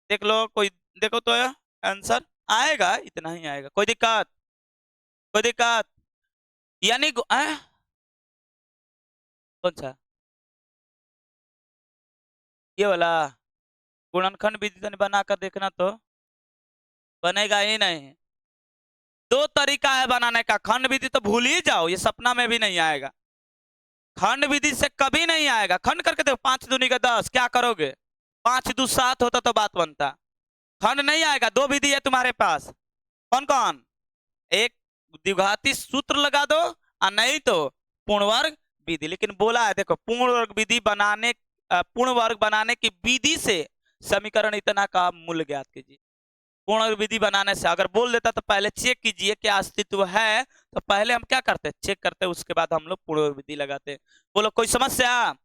देख लो, कोई देखो तो आंसर आएगा, इतना ही आएगा, कोई दिक्कत? कोई दिक्कत? यानी कौन सा? ये वाला गुणनखंड विधि बना कर देखना, तो बनेगा ही नहीं। दो तरीका है बनाने का, खंड विधि तो भूल ही जाओ, ये सपना में भी नहीं आएगा। खंड विधि से कभी नहीं आएगा। खंड करके देखो, 5 दूनी का 10, क्या करोगे? 5 2 7 होता तो बात बनता। खंड नहीं आएगा। दो विधि है तुम्हारे पास, कौन कौन? एक द्विघाती सूत्र लगा दो, और नहीं तो पूर्ण वर्ग विधि। लेकिन बोला है देखो, पूर्ण वर्ग विधि बनाने पूर्ण वर्ग बनाने की विधि से समीकरण इतना का मूल्य ज्ञात कीजिए। पूर्ण विधि बनाने से अगर बोल देता तो पहले चेक कीजिए क्या अस्तित्व है, तो पहले हम क्या करते? चेक करते, उसके बाद हम लोग पूर्ण विधि लगाते। बोलो कोई समस्या?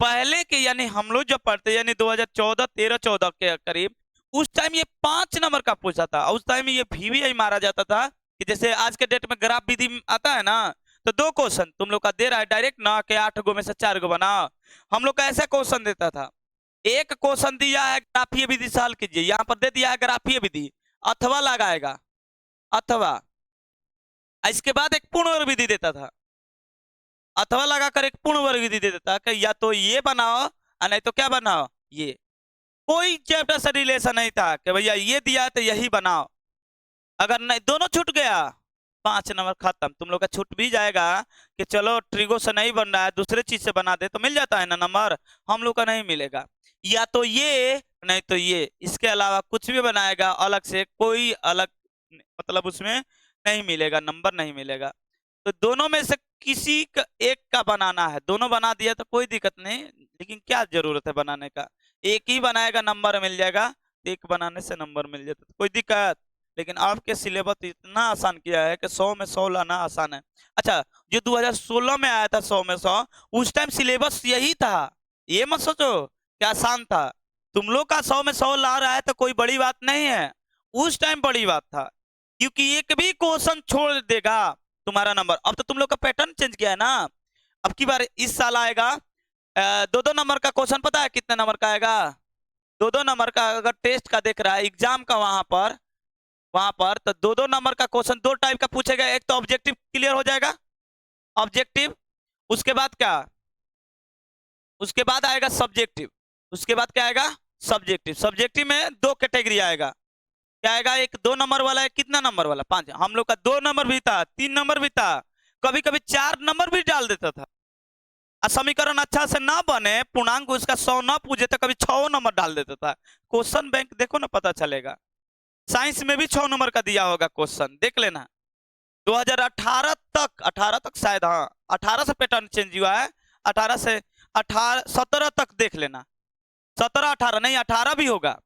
पहले के यानी हम लोग जब पढ़ते यानी 2014 13 14 के करीब, उस टाइम ये 5 नंबर का पूछा था। उस टाइम ये VVI मारा जाता था कि जैसे आज के डेट में ग्राफ विधि आता है ना, तो 2 क्वेश्चन तुम लोग का दे रहा है डायरेक्ट ना, कि 8 गो में से 4 गो बनाओ। हम लोग का ऐसा क्वेश्चन देता था, एक क्वेश्चन दिया है ग्राफीय विधि सॉल्व कीजिए, यहाँ पर दे दिया है ग्राफीय विधि अथवा लगाएगा, अथवा इसके बाद एक पूर्ण वर्ग विधि देता था, अथवा लगाकर एक पूर्ण वर्ग विधि दे देता कि या तो ये बनाओ और नहीं तो क्या बनाओ ये। कोई चैप्टर से रिलेशन नहीं था कि भैया ये दिया तो यही बनाओ। अगर नहीं, दोनों छूट गया, 5 नंबर खत्म। तुम लोग का छूट भी जाएगा कि चलो ट्रिगो से नहीं बन रहा है, दूसरे चीज से बना दे तो मिल जाता है ना नंबर। हम लोग का नहीं मिलेगा, या तो ये नहीं तो ये, इसके अलावा कुछ भी बनाएगा अलग से, कोई अलग मतलब उसमें नहीं मिलेगा, नंबर नहीं मिलेगा। तो दोनों में से किसी का एक का बनाना है। दोनों बना दिया तो कोई दिक्कत नहीं, लेकिन क्या जरूरत है बनाने का? एक ही बनाएगा नंबर मिल जाएगा, एक बनाने से नंबर मिल जाता, कोई दिक्कत? लेकिन आपके सिलेबस इतना आसान किया है कि 100 में 100 लाना आसान है। अच्छा, जो 2016 में आया था 100 में 100, उस टाइम सिलेबस यही था। ये मत सोचो क्या आसान था। तुम लोग का 100 में 100 ला रहा है तो कोई बड़ी बात नहीं है, उस टाइम बड़ी बात था, क्योंकि एक भी क्वेश्चन छोड़ देगा तुम्हारा नंबर। अब तो तुम लोग का पैटर्न चेंज किया है ना, अब की बार इस साल आएगा 2-2 नंबर का क्वेश्चन। पता है कितने नंबर का आएगा? 2-2 नंबर का। अगर टेस्ट का देख रहा है, एग्जाम का वहां पर तो 2-2 नंबर का क्वेश्चन 2 टाइप का पूछेगा। एक तो ऑब्जेक्टिव क्लियर हो जाएगा, ऑब्जेक्टिव, उसके बाद क्या? उसके बाद आएगा सब्जेक्टिव। उसके बाद क्या आएगा, सब्जेक्टिव। सब्जेक्टिव में दो कैटेगरी आएगा, क्या आएगा, एक 2 नंबर वाला है, कितना नंबर वाला, 5। हम लोग का 2 नंबर भी था, 3 नंबर भी था, कभी कभी 4 नंबर भी डाल देता था। समीकरण अच्छा से ना बने, पूर्णांक उसका 100 ना पूछे तो कभी 6 नंबर डाल देता था। क्वेश्चन बैंक देखो ना, पता चलेगा। साइंस में भी 6 नंबर का दिया होगा क्वेश्चन, देख लेना। 2018 तक, 18 तक शायद, हाँ 18 से पैटर्न चेंज हुआ है, 18 से 18 17 तक देख लेना। 17 18 नहीं, 18 भी होगा,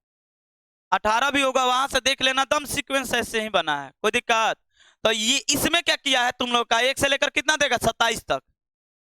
18 भी होगा, वहां से देख लेना। दम सीक्वेंस ऐसे ही बना है, कोई दिक्कत। तो ये इसमें क्या किया है तुम लोग का, 1 से लेकर कितना देगा, 27 तक।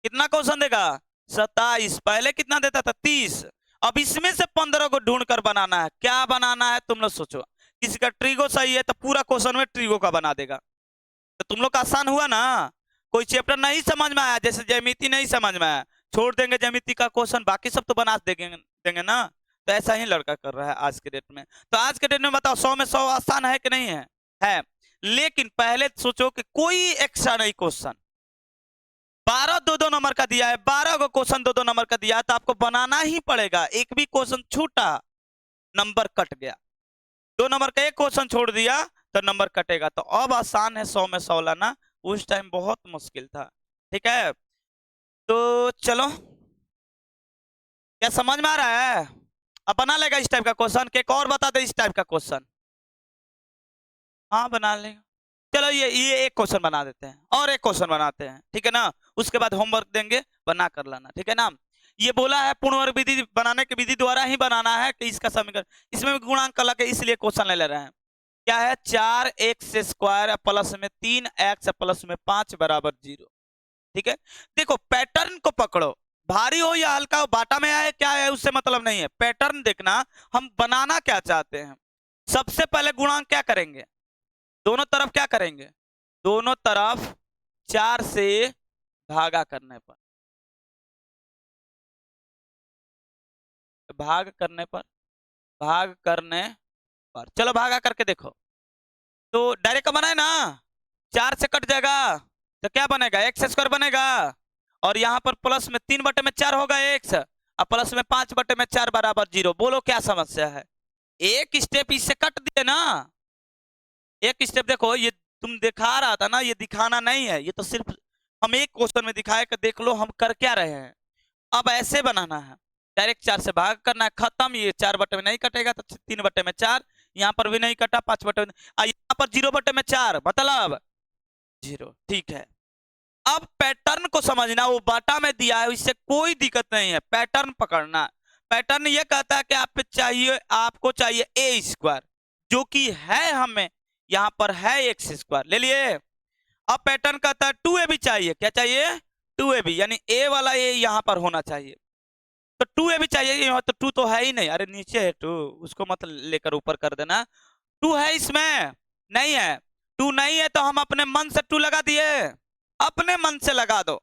कितना क्वेश्चन देगा, 27। पहले कितना देता था, 30। अब इसमें से 15 को ढूंढ कर बनाना है। क्या बनाना है तुम लोग सोचो। किसी का ट्रिगो सही है तो पूरा क्वेश्चन में ट्रिगो का बना देगा, तो तुम लोग का आसान हुआ ना। कोई चैप्टर नहीं समझ में आया, जैसे ज्यामिति नहीं समझ में आया, छोड़ देंगे ज्यामिति का क्वेश्चन, बाकी सब तो बना देंगे ना। तो ऐसा ही लड़का कर रहा है आज के डेट में। तो आज के डेट में बताओ 100 में 100 आसान है कि नहीं है, है। लेकिन पहले सोचो कि कोई एक्स्ट्रा नहीं क्वेश्चन, 12 2 नंबर का दिया है, 12 को क्वेश्चन 2 नंबर का दिया है, तो आपको बनाना ही पड़ेगा। एक भी क्वेश्चन छूटा, नंबर कट गया। 2 नंबर का एक क्वेश्चन छोड़ दिया तो नंबर कटेगा। तो अब आसान है 100 में 100 लाना, उस टाइम बहुत मुश्किल था। ठीक है, तो चलो, क्या समझ में आ रहा है। अब बना लेगा इस टाइप का क्वेश्चन, के एक और बता दे इस टाइप का क्वेश्चन। हाँ बना लेगा। चलो ये एक क्वेश्चन बना देते हैं, और एक क्वेश्चन बनाते हैं, ठीक है ना। उसके बाद होमवर्क देंगे, बना कर लाना, ठीक है ना। ये बोला है पूर्णवर्ग विधि बनाने की विधि द्वारा ही बनाना है कि इसका समीकरण, इसमें भी गुणांक अलग है, इसलिए क्वेश्चन ले रहे हैं। क्या है, 4x² प्लस में 3x प्लस में 5 बराबर 0। ठीक है, देखो पैटर्न को पकड़ो, भारी हो या हल्का हो, बाटा में आए क्या है उससे मतलब नहीं है, पैटर्न देखना हम बनाना क्या चाहते हैं। सबसे पहले गुणांक क्या करेंगे, दोनों तरफ क्या करेंगे, दोनों तरफ 4 से भागा करने पर, भाग करने पर, भाग करने पर, चलो भागा करके देखो। तो डायरेक्ट बनाए ना, 4 से कट जाएगा तो क्या बनेगा, x² बनेगा। और यहाँ पर प्लस में 3/4 होगा x, और प्लस में 5/4 बराबर 0। बोलो क्या समस्या है। एक स्टेप इससे कट दिए ना, एक स्टेप देखो, ये तुम दिखा रहा था ना, ये दिखाना नहीं है, ये तो सिर्फ हम एक क्वेश्चन में दिखाए कि देख लो हम कर क्या रहे हैं। अब ऐसे बनाना है, डायरेक्ट 4 से भाग करना है, खत्म। ये 4 में नहीं कटेगा तो 3/4, यहाँ पर भी नहीं कटा, 5/, यहाँ पर 0/4 मतलब 0। ठीक है, अब पैटर्न को समझना, वो बाटा में दिया है, इससे कोई दिक्कत नहीं है, पैटर्न पकड़ना। पैटर्न ये कहता है कि आपको चाहिए a², जो कि है हमें यहाँ पर है x², ले लिए। अब पैटर्न कहता है 2ab चाहिए, क्या चाहिए, 2ab, यानी a वाला a यहाँ पर होना चाहिए। तो 2ab चाहिए, यहाँ तो 2 तो है ही नहीं, अरे नीचे है 2, उसको मत लेकर ऊपर कर देना। 2 है इसमें, नहीं है, 2 नहीं है तो हम अपने मन से 2 लगा दिए, अपने मन से लगा दो,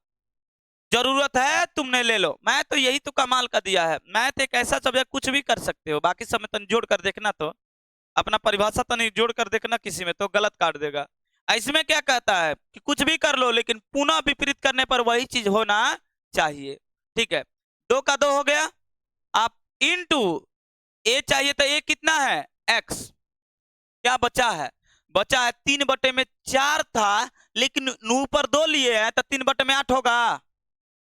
जरूरत है तुमने ले लो। मैथ तो यही तो कमाल का दिया है, मैथ एक ऐसा सब्जेक्ट, कुछ भी कर सकते हो, बाकी सब में तन जोड़ कर देखना, तो अपना परिभाषा तो नहीं जोड़ कर देखना, किसी में तो गलत काट देगा। इसमें क्या कहता है कि कुछ भी कर लो, लेकिन पुनः विपरीत करने पर वही चीज होना चाहिए। ठीक है, 2 का 2 हो गया, आप इनटू a चाहिए तो a कितना है, x, क्या बचा है, बचा है 3/4 था, लेकिन ऊपर 2 लिए हैं तो 3/8 होगा,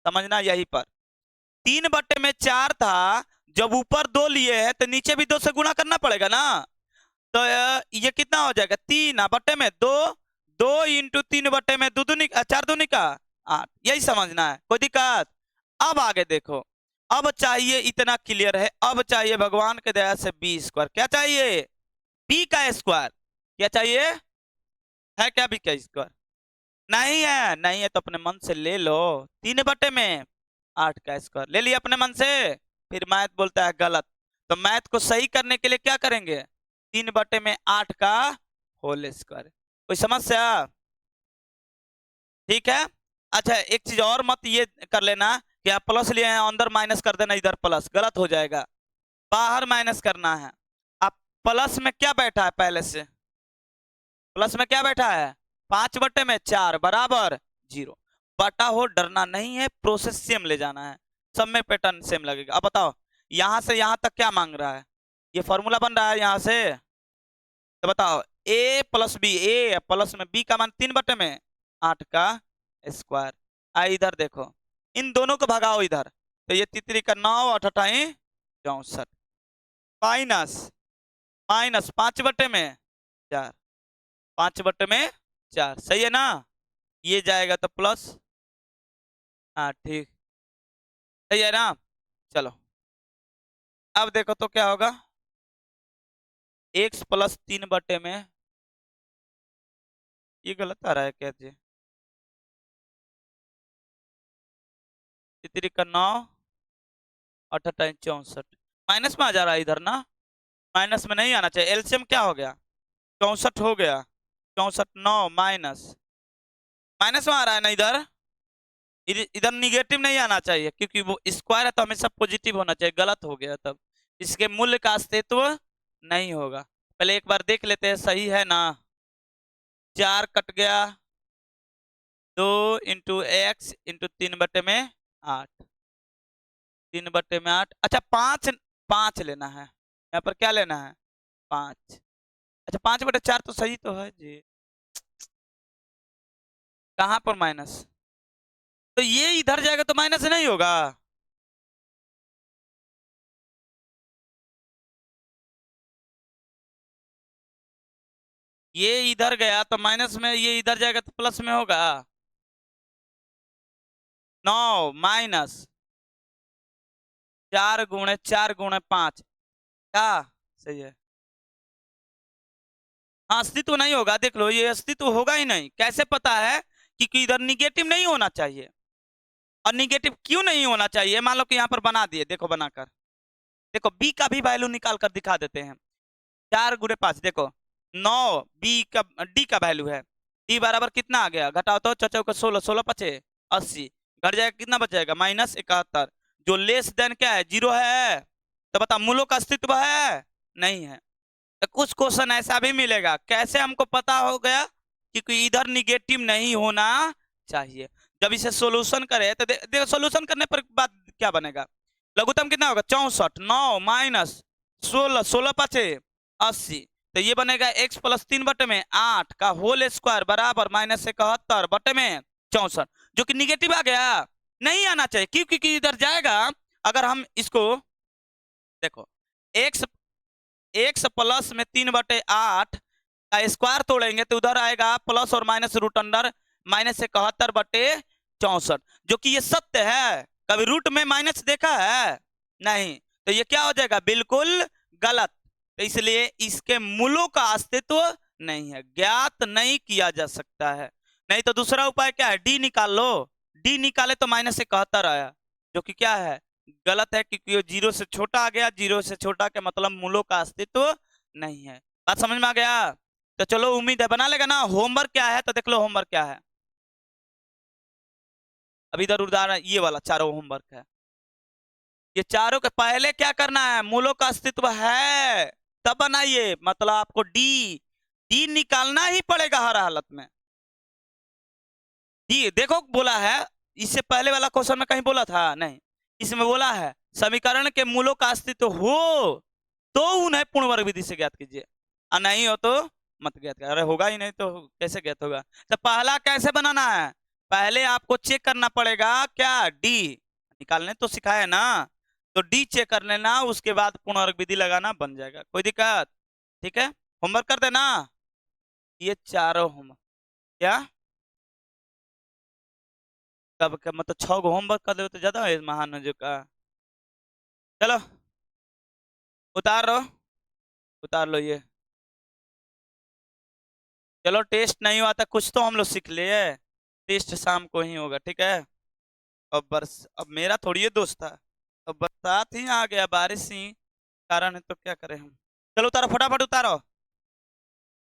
समझना यही पर। 3/4 था, जब ऊपर 2 लिए हैं तो नीचे भी 2 से गुणा करना पड़ेगा ना। तो ये कितना हो जाएगा, 3/2, 2 इंटू 3/2, 4 दूनी का 8, यही समझना है, कोई दिक्कत। अब आगे देखो, अब चाहिए, इतना क्लियर है, अब चाहिए भगवान के दया से b², क्या चाहिए, b का स्क्वायर, क्या चाहिए, है क्या b का स्क्वायर, नहीं है, नहीं है तो अपने मन से ले लो, 3/8 का स्क्वायर ले लिया अपने मन से। फिर मैथ बोलता है गलत, तो मैथ को सही करने के लिए क्या करेंगे, 3/8 का होल स्क्वायर। कोई समस्या, ठीक है। अच्छा एक चीज और मत ये कर लेना कि आप प्लस लिए हैं, अंदर माइनस कर देना, इधर प्लस, गलत हो जाएगा, बाहर माइनस करना है। आप प्लस में क्या बैठा है, पहले से प्लस में क्या बैठा है, 5/4 बराबर 0, बटा हो, डरना नहीं है, प्रोसेस सेम ले जाना है, सब में पैटर्न सेम लगेगा। अब बताओ यहाँ से यहाँ तक क्या मांग रहा है, ये फॉर्मूला बन रहा है यहाँ से। तो बताओ a plus b, a plus में b का मान 3/8 का स्क्वायर। इधर देखो इन दोनों को भगाओ इधर, तो ये 3 का 9 8 64 माइनस माइनस 5/4, 5/4 सही है ना। ये जाएगा तो प्लस, हाँ ठीक सही है ना। चलो अब देखो तो क्या होगा, x प्लस 3/, ये गलत आ रहा है क्या जी, 3 का 9 8 64 माइनस में आ जा रहा है इधर ना, माइनस में नहीं आना चाहिए। एलसीएम क्या हो गया, 64 हो गया, 64 9 माइनस माइनस में आ रहा है ना इधर, इधर निगेटिव नहीं आना चाहिए क्योंकि वो स्क्वायर है तो हमेशा पॉजिटिव होना चाहिए, गलत हो गया तब इसके मूल्य का अस्तित्व नहीं होगा। पहले एक बार देख लेते हैं सही है ना। 4 कट गया, 2 इंटू एक्स इंटू 3/8, 3/8। अच्छा 5 लेना है यहाँ पर, क्या लेना है 5। अच्छा 5/4 तो सही तो है जी, कहाँ पर माइनस, तो ये इधर जाएगा तो माइनस नहीं होगा। ये इधर गया तो माइनस में, ये इधर जाएगा तो प्लस में होगा। 9 माइनस 4 × 4 × 5 क्या सही है। हाँ अस्तित्व नहीं होगा, देख लो ये अस्तित्व होगा ही नहीं। कैसे पता है, क्योंकि इधर निगेटिव नहीं होना चाहिए। और निगेटिव क्यों नहीं होना चाहिए, मान लो कि यहाँ पर बना दिए, देखो बनाकर देखो बी का भी वैल्यू निकाल कर दिखा देते हैं। 4 × 5 देखो 9, बी का डी का वैल्यू है, डी बराबर कितना आ गया, घटाओ तो 4 × 16, 16×5 = 80, घट जाएगा कितना बच जाएगा -71, जो लेस देन क्या है 0 है। तो बता मूलों का अस्तित्व है नहीं है। तो कुछ क्वेश्चन ऐसा भी मिलेगा, कैसे हमको पता हो गया, क्योंकि इधर निगेटिव नहीं होना चाहिए। जब इसे सोल्यूशन करे तो देखो सोल्यूशन करने पर बात क्या बनेगा, लघुत्तम कितना होगा 64, 9 माइनस 16, 16×5 = 80, तो ये बनेगा x प्लस 3/8 का होल स्क्वायर बराबर -71/64, जो कि निगेटिव आ गया, नहीं आना चाहिए क्यों, क्योंकि इधर जाएगा। अगर हम इसको देखो x प्लस में 3/8 का स्क्वायर तोड़ेंगे तो उधर आएगा प्लस और माइनस रूट अंडर -71/64, जो कि ये सत्य है। कभी रूट में माइनस देखा है नहीं, तो ये क्या हो जाएगा बिल्कुल गलत। तो इसलिए इसके मूलों का अस्तित्व नहीं है, ज्ञात नहीं किया जा सकता है। नहीं तो दूसरा उपाय क्या है, डी निकाल लो, डी निकाले तो -71 आया, जो कि क्या है गलत है, क्योंकि 0 से छोटा आ गया, 0 से छोटा के मतलब मूलों का अस्तित्व नहीं है। बात समझ में आ गया। तो चलो उम्मीद है बना लेगा ना। होमवर्क क्या है तो देख लो, होमवर्क क्या है। अभी इधर उदाहरण ये वाला चारों होमवर्क है, ये चारों के पहले क्या करना है, मूलों का अस्तित्व है तब बनाइए, मतलब आपको डी डी निकालना ही पड़ेगा हर हालत में। डी देखो बोला है, इससे पहले वाला क्वेश्चन में कहीं बोला था नहीं, इसमें बोला है समीकरण के मूलों का अस्तित्व हो तो उन्हें पूर्ण वर्ग विधि से ज्ञात कीजिए, और नहीं हो तो मत ज्ञात कीजिए। अरे होगा ही नहीं तो कैसे ज्ञात होगा। तो पहला कैसे बनाना है, पहले आपको चेक करना पड़ेगा क्या, डी निकालने तो सिखाया ना, तो डी चेक कर लेना, उसके बाद पूर्ण वर्ग विधि लगाना, बन जाएगा, कोई दिक्कत। ठीक है होमवर्क कर देना, ये चारों होमवर्क क्या कब मतलब 6 गो होमवर्क कर दे तो ज्यादा है महान जो का। चलो उतार लो, उतार लो ये। चलो टेस्ट नहीं हुआ था, कुछ तो हम लोग सीख लिए, टेस्ट शाम को ही होगा ठीक है। अब मेरा थोड़ी ये दोस्त था, अब बरसात ही आ गया, बारिश ही कारण है तो क्या करें हम। चलो उतारो फटाफट उतारो।